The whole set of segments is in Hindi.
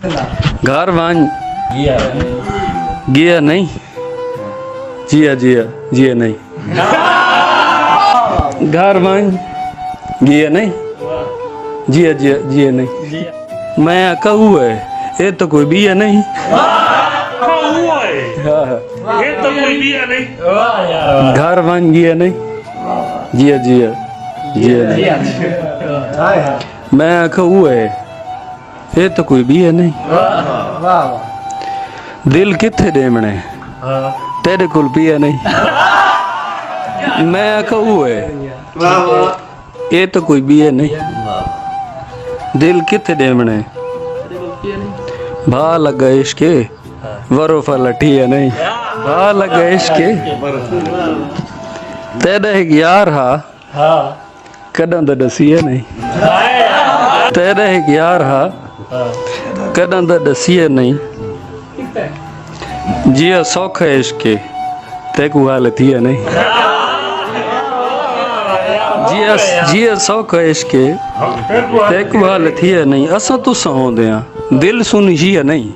घर वांग गिया नहीं, जिया जिया जिया नहीं। घर वांग गिया नहीं, जिया जिया जिया नहीं। मैं कहूँ है ये तो कोई बिया नहीं। ये तो कोई बिया नहीं। घर वांग गिया नहीं, जिया जिया जिया नहीं। मैं कहूँ है ये तो कोई बिया नहीं। दिल किथे देमने तेरे कुल पिया नहीं। मैं कहूँ है ये तो कोई बिया नहीं। दिल किथे देमने भा लगा इश्के वरो फलटिया नहीं। भा लगा इश्के तेरा एक यार हा कदम तो दसिया नहीं। तेरा एक यार हा कदम तो दसिया नहीं। जिया सौख है इश्के तेकू हाल थिया नहीं। जिया जिया सौख है इश्के तेकू हाल थिया नहीं। असा तुसा होंदे आ दिल सुन जिया नहीं।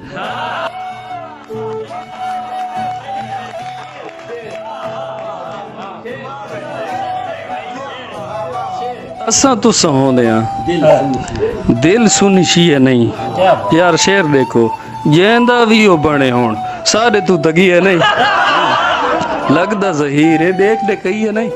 असा तुसा होंदे आ दिल सुन जिया नहीं। यार शेर देखो जेंदा भी हो बने होन सारे तू तगी है नहीं। लगदा जहीर है देख दे कही है नहीं।